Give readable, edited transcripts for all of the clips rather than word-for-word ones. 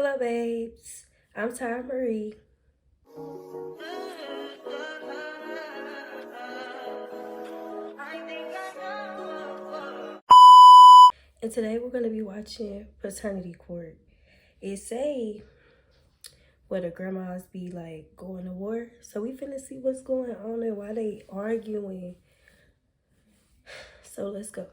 Hello, babes. I'm Tara Marie. And today we're going to be watching Paternity Court. It say where the grandmas be like going to war. So we finna see what's going on and why they arguing. So let's go.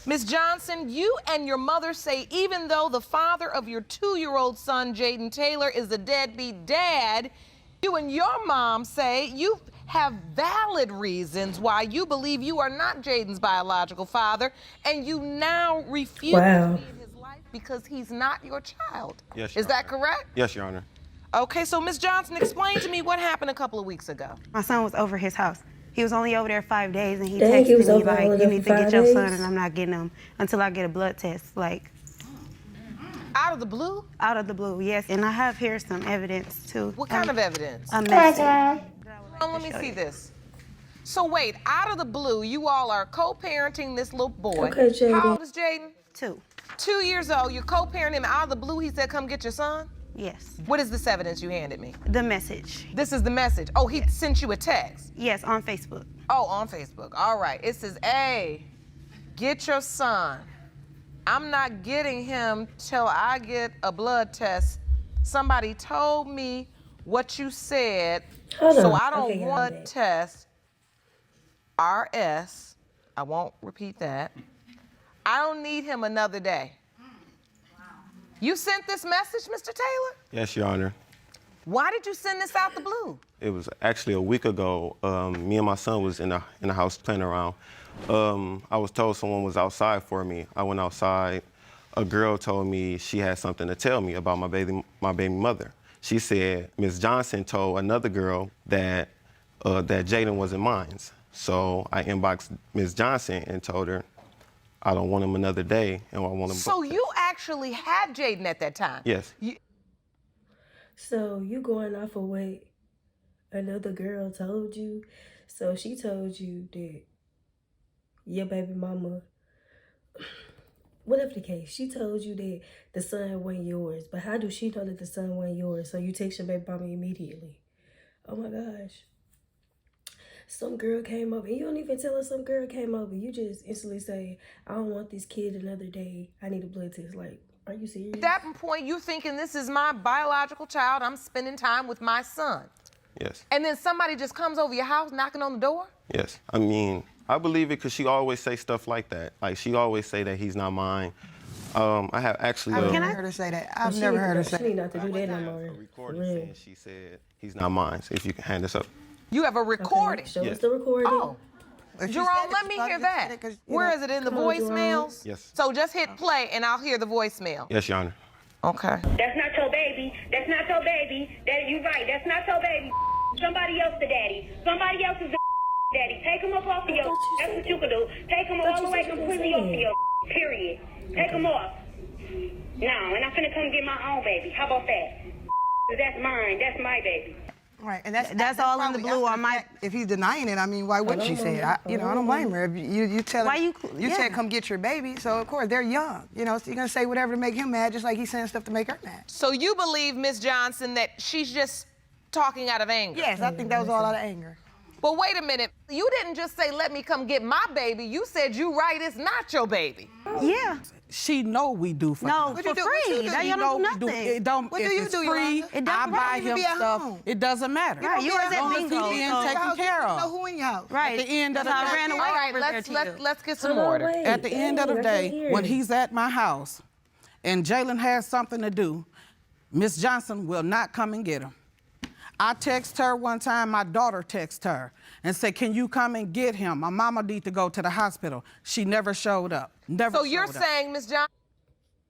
Ms. Johnson, you and your mother say even though the father of your 2-year-old son, Jaden Taylor, is a deadbeat dad, you and your mom say you have valid reasons why you believe you are not Jaden's biological father, and you now refuse to be in his life because he's not your child. Yes, Your Is that Honor. correct? Yes, Your Honor. Okay, so Ms. Johnson, explain to me what happened a couple of weeks ago. My son was over his house. He was only over there 5 days, and he Dang, he texted was me over like, only "You there need for to get 5 your days? son, and I'm not getting him until I get a blood test." Like, Out of the blue? out of the blue, yes. And I have here some evidence too. What kind of evidence? A message. Let me see this. So wait, out of the blue, you all are co-parenting this little boy. Okay, Jaden. How old is Jaden? 2. 2 years old. You're co-parenting him. Out of the blue, he said, "Come get your son." Yes. What is this evidence you handed me? The message. This is the message. Oh, he sent you a text. Yes, on Facebook. Oh, on Facebook. All right. It says, "Hey, get your son. I'm not getting him till I get a blood test. Somebody told me what you said, Hold so on. I don't Okay, yeah, I'm want back. test. RS. I won't repeat that. I don't need him another day." You sent this message, Mr. Taylor? Yes, Your Honor. Why did you send this out the blue? It was actually a week ago. Me and my son was in the house playing around. I was told someone was outside for me. I went outside. A girl told me she had something to tell me about my baby mother. She said Ms. Johnson told another girl that that Jaden wasn't mine. So I inboxed Ms. Johnson and told her I don't want him another day, and I want him. So you actually had Jaden at that time? Yes. So you going off of what another girl told you? So she told you that your baby mama, whatever the case, she told you that the son wasn't yours. But how do she know that the son wasn't yours? So you text your baby mama immediately. Oh my gosh. Some girl came over, and you don't even tell her some girl came over. You just instantly say, "I don't want this kid another day. I need a blood test." Like, are you serious? At that point, you thinking this is my biological child. I'm spending time with my son. Yes. And then somebody just comes over your house knocking on the door? Yes. I mean, I believe it because she always say stuff like that. Like, she always say that he's not mine. I have actually... I've never heard her say that. I've never heard her say She need not to do that no more. a recording saying she said he's not mine. So if you can hand this up. You have a recording. Okay, show Yes. us the recording. Oh. that. Jerome, let me hear that. Where is it, in the Come on, Jerome. voicemails? Yes. So just hit play and I'll hear the voicemail. Yes, Your Honor. Okay. That's not your baby. That's not your baby. You right. That's not your baby. Somebody else the daddy. Somebody else is the daddy. Take him up off of your. That's what you can do. Take him all the way completely off of your. Period. Take him off. No, and I'm finna come get my own baby. How about that? 'Cause that's mine. That's my baby. Right, and That's all in the probably blue after on my- fact. If he's denying it, I mean, why wouldn't she say it? I don't blame her. If you tell Why her, you- yeah. said come get your baby, so of course they're young. You know, so you're gonna say whatever to make him mad, just like he's saying stuff to make her mad. So you believe, Ms. Johnson, that she's just talking out of anger? Yes, I think that was all out of anger. But wait a minute. You didn't just say, "Let me come get my baby." You said, "You right, it's not your baby." Yeah. She know we do for No, him. What for you do? What you free. do? Now You you don't do we do. nothing. It don't. What if do you it's do, free, Yolanda? It I doesn't buy matter. You him be at stuff. home. It doesn't matter. Right, you was at Long as he bingo, being so- taken care You know of. who in your house. Right. At the end of That's the how I day- ran away All right, over there to you. let's get some Hold on, order. wait. At the end of the Dang, I day, can't hear when it. he's at my house and Jalen has something to do, Miss Johnson will not come and get him. I text her one time, my daughter texted her and said, "Can you come and get him? My mama need to go to the hospital." She never showed up. Never So you're showed up. saying Ms. Johnson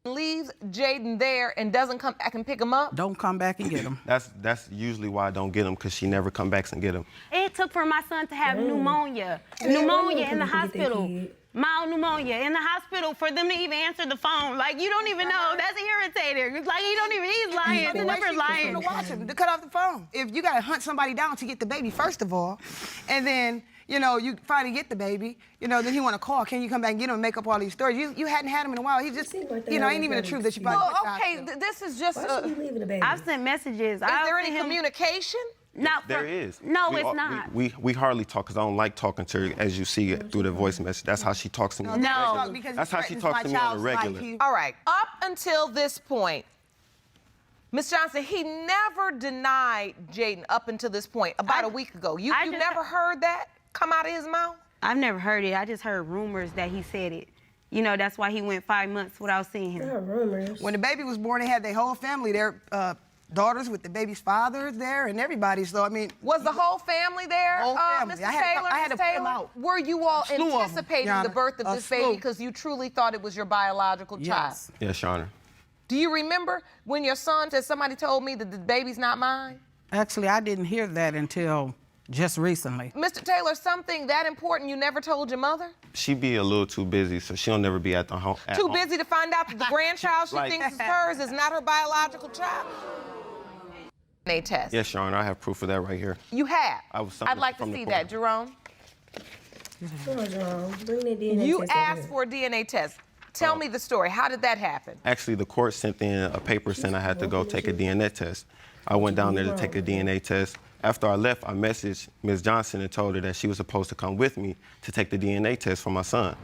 leaves Jaden there and doesn't come back and pick him up? Don't come back and get him. That's usually why I don't get him, because she never come back and get him. It took for my son to have Dang. pneumonia. Yeah, why you Pneumonia don't in the come and get that hospital. kid? mild pneumonia in the hospital for them to even answer the phone. Like, you don't even know. That's irritating. It's like, he don't even, he's lying. The number's lying. To watch him, to cut off the phone. If you got to hunt somebody down to get the baby, first of all, and then, you know, you finally get the baby, you know, then he want to call. Can you come back and get him and make up all these stories? You hadn't had him in a while. He just, you know, ain't even the truth that you probably Well, okay, this is just... Why should you leaving the baby? I've sent messages. Is there any communication? There is. No, it's not. We hardly talk because I don't like talking to her, as you see it through the voice message. That's how she talks to me. No. That's how she talks to me on a regular. All right, up until this point, Ms. Johnson, he never denied Jaden up until this point, about a week ago. You never heard that come out of his mouth? I've never heard it. I just heard rumors that he said it. You know, that's why he went 5 months without seeing him. Not rumors. When the baby was born, they had their whole family, their daughters with the baby's father there and everybody. So, I mean... Was the whole family there, Whole family. Mr. Taylor? I had to put them out. Were you all Slew of them, anticipating Your the Honor. birth of A this baby slew. because you truly thought it was your biological child? Yes, Your Honor. Do you remember when your son said, somebody told me that the baby's not mine? Actually, I didn't hear that until just recently. Mr. Taylor, something that important you never told your mother? She be a little too busy, so she'll never be at the home. Too busy to find out that the grandchild she thinks is hers is not her biological child? DNA test. Yes, Your Honor, I have proof of that right here. You have? I'd like to from the see coroner. that, Jerome. Come on, Jerome. Bring that DNA You test over asked here. for a DNA test. Tell me the story. How did that happen? Actually, the court sent in a paper saying I had to go take a DNA test. I went down there to take a DNA test. After I left, I messaged Ms. Johnson and told her that she was supposed to come with me to take the DNA test for my son.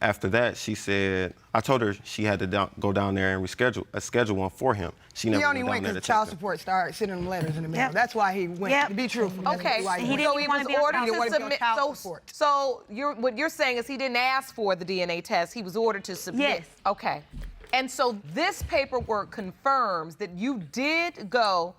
After that, she said, I told her she had to go down there and schedule one for him. She never He only went down went there to because take child him. support started sending him letters in the mail. Yep. That's why he went, Yep. to be truthful. That's Okay, why He went. didn't so he wanna was be on ordered child to support. submit. Child support. So what you're saying is he didn't ask for the DNA test. He was ordered to submit. Yes. Okay. And so this paperwork confirms that you did go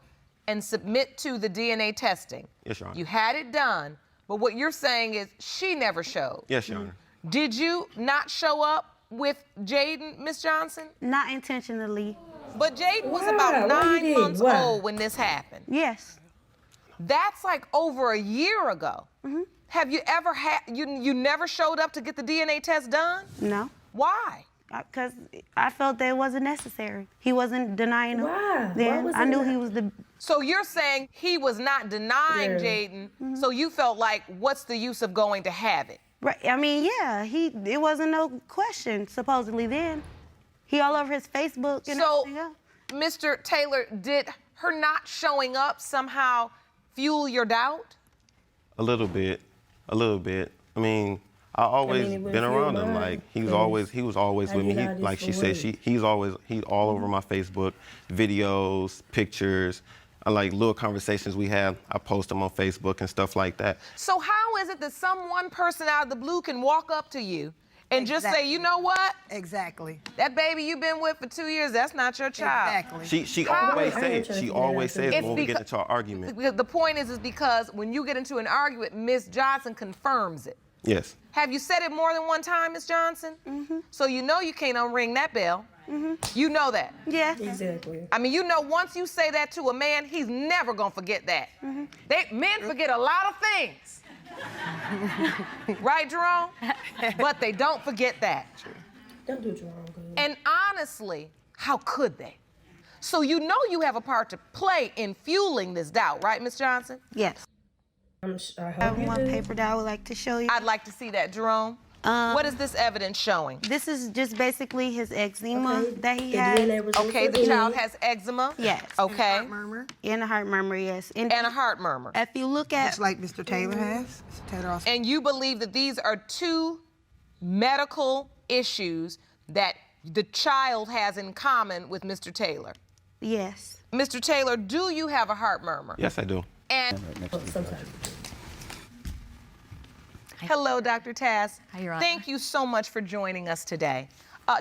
and submit to the DNA testing. Yes, Your Honor. You had it done, but what you're saying is she never showed. Yes, Your Honor. Did you not show up with Jaden, Ms. Johnson? Not intentionally. But Jaden was Why? about Why you 9 did? months Why? old when this happened. Yes. That's like over a year ago. Have you ever had, you never showed up to get the DNA test done? No. Why? Because I felt that it wasn't necessary. He wasn't denying him. Why? Then Why was I it knew not? he was the... So you're saying he was not denying Yeah. Jaden, so you felt like, what's the use of going to have it? Right. I mean, yeah, it wasn't no question, supposedly then. He all over his Facebook and So, everything else. Mr. Taylor, did her not showing up somehow fuel your doubt? A little bit. I mean, I always it was been around him. mine, Like he was because always I with me. did He, all this like for she said, work. he's all over my Facebook, videos, pictures, like little conversations we have. I post them on Facebook and stuff like that. So how is it that some one person out of the blue can walk up to you and just say, you know what? Exactly. That baby you've been with for 2 years, that's not your child. Exactly. She How- always I ain't says trying to she figure it always out. says It's when we get because- into our argument. The point is because when you get into an argument, Ms. Johnson confirms it. Yes. Have you said it more than one time, Ms. Johnson? So you know you can't unring that bell. You know that. Yes. Exactly. I mean, you know once you say that to a man, he's never gonna forget that. Men forget a lot of things. Right, Jerome? But they don't forget that. Don't do Jerome good. And honestly, how could they? So you know you have a part to play in fueling this doubt, right, Ms. Johnson? Yes. I I hope have you one do. paper that I would like to show you. I'd like to see that, Jerome. What is this evidence showing? This is just basically his eczema Okay. that he The has. DNA results Okay, are the in. child has eczema. Yes. Okay. Murmur. And a heart murmur, yes. And a heart murmur. If you look at... Just like Mr. Taylor has. Mr. Taylor also. And you believe that these are two medical issues that the child has in common with Mr. Taylor. Yes. Mr. Taylor, do you have a heart murmur? Yes, I do. And Sometimes. hello, Dr. Tass. Hi, Your Honor. Thank you so much for joining us today.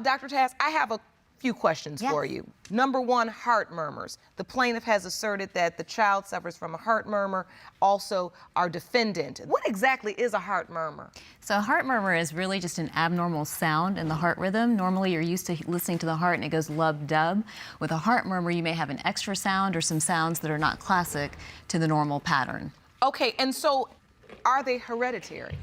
Dr. Tass, I have a few questions for you. Number one, heart murmurs. The plaintiff has asserted that the child suffers from a heart murmur, also our defendant. What exactly is a heart murmur? So a heart murmur is really just an abnormal sound in the heart rhythm. Normally you're used to listening to the heart and it goes lub-dub. With a heart murmur, you may have an extra sound or some sounds that are not classic to the normal pattern. Okay, and so Are they hereditary?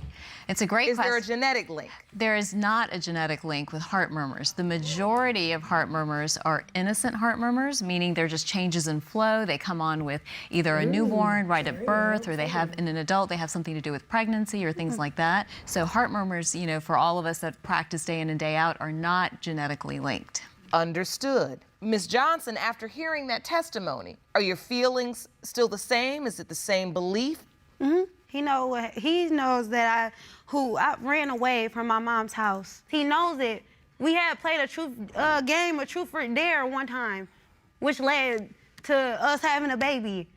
It's a great Is question. there a genetic link? There is not a genetic link with heart murmurs. The majority of heart murmurs are innocent heart murmurs, meaning they're just changes in flow. They come on with either a newborn right at birth, or they have, in an adult, they have something to do with pregnancy or things like that. So heart murmurs, you know, for all of us that practice day in and day out, are not genetically linked. Understood. Ms. Johnson, after hearing that testimony, are your feelings still the same? Is it the same belief? Mm-hmm. He knows that I ran away from my mom's house. He knows it. We had played a game of truth or dare one time, which led to us having a baby.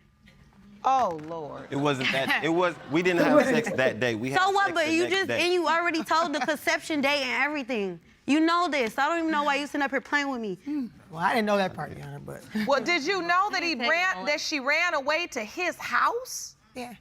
Oh, Lord. It wasn't that. We didn't have sex that day. We had So what? sex But the you next just day. and you already told the conception date and everything. You know this. I don't even know why you sitting up here playing with me. Well, I didn't know that part, Yana, but. Well, did you know that she ran away to his house? Yeah.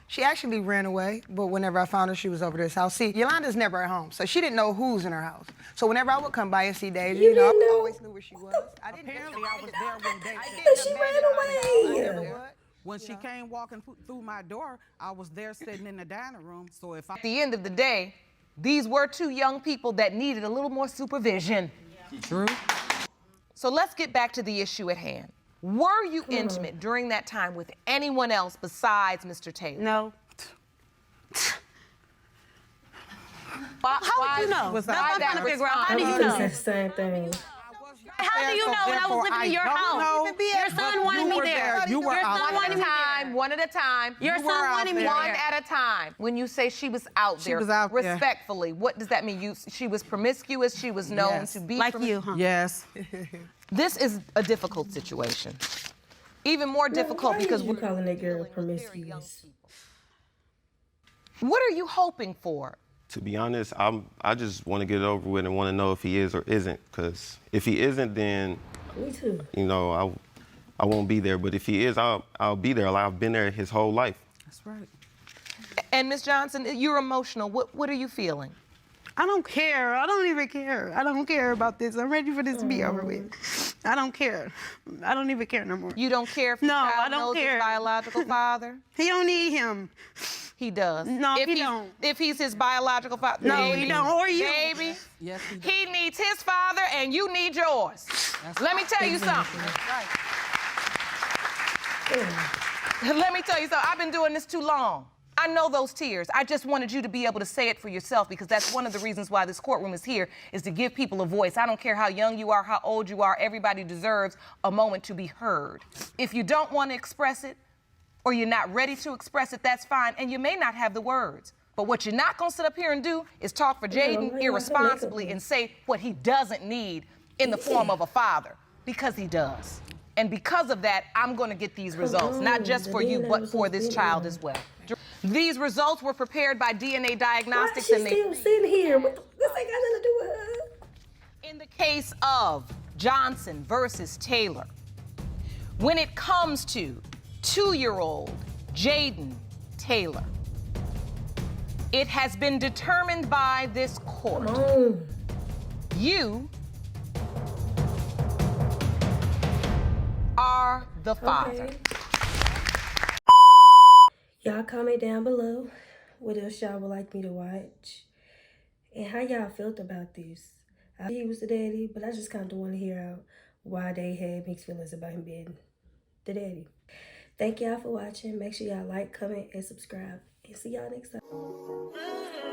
She actually ran away, but whenever I found her, she was over this house. See, Yolanda's never at home, so she didn't know who's in her house. So whenever I would come by and see Deja, you know, I always knew where she was. Apparently, I was there when Deja. But she ran away. When she came walking through my door, I was there sitting in the dining room. So if I... At the end of the day, these were two young people that needed a little more supervision. True. So let's get back to the issue at hand. Were you intimate during that time with anyone else besides Mr. Taylor? No. How would you know? That's what I'm trying to figure out. How do you know? It's the same thing. How do you know when I was living in your house? Your son wanted me there. You were Your son out wanted me time, one at a time. Your son wanted me One there. at a time. When you say she was out there, was out there. respectfully, what does that mean? She was promiscuous, she was known Yes. to be Like you, huh? Yes. This is a difficult situation. Even more difficult Why because you calling that girl promiscuous? what are you hoping for? To be honest, I just want to get it over with and want to know if he is or isn't. Because if he isn't, then, Me too. you know, I won't be there. But if he is, I'll be there. I've been there his whole life. That's right. And Ms. Johnson, you're emotional. What are you feeling? I don't care. I don't even care. I don't care about this. I'm ready for this to be over with. I don't care. I don't even care no more. You don't care if the No, child I don't knows care. his biological father? He don't need him. He does. No, if he don't. If he's his biological father, No, baby, he don't. Or you. baby, Yes, he does. he needs his father and you need yours. Let me tell you something. Let me tell you something. I've been doing this too long. I know those tears. I just wanted you to be able to say it for yourself because that's one of the reasons why this courtroom is here, is to give people a voice. I don't care how young you are, how old you are, everybody deserves a moment to be heard. If you don't want to express it or you're not ready to express it, that's fine, and you may not have the words. But what you're not gonna sit up here and do is talk for Jaden irresponsibly and say what he doesn't need in the form of a father, because he does. And because of that, I'm gonna get these results, not just for you, but for this child as well. These results were prepared by DNA Diagnostics, Why is she still sitting here? This ain't got nothing to do with her. in the case of Johnson versus Taylor, when it comes to 2-year-old Jaden Taylor, it has been determined by this court. You are the father. Okay. Y'all comment down below what else y'all would like me to watch and how y'all felt about this. He was the daddy, but I just kind of want to hear out why they had mixed feelings about him being the daddy. Thank y'all for watching. Make sure y'all like, comment, and subscribe. And see y'all next time.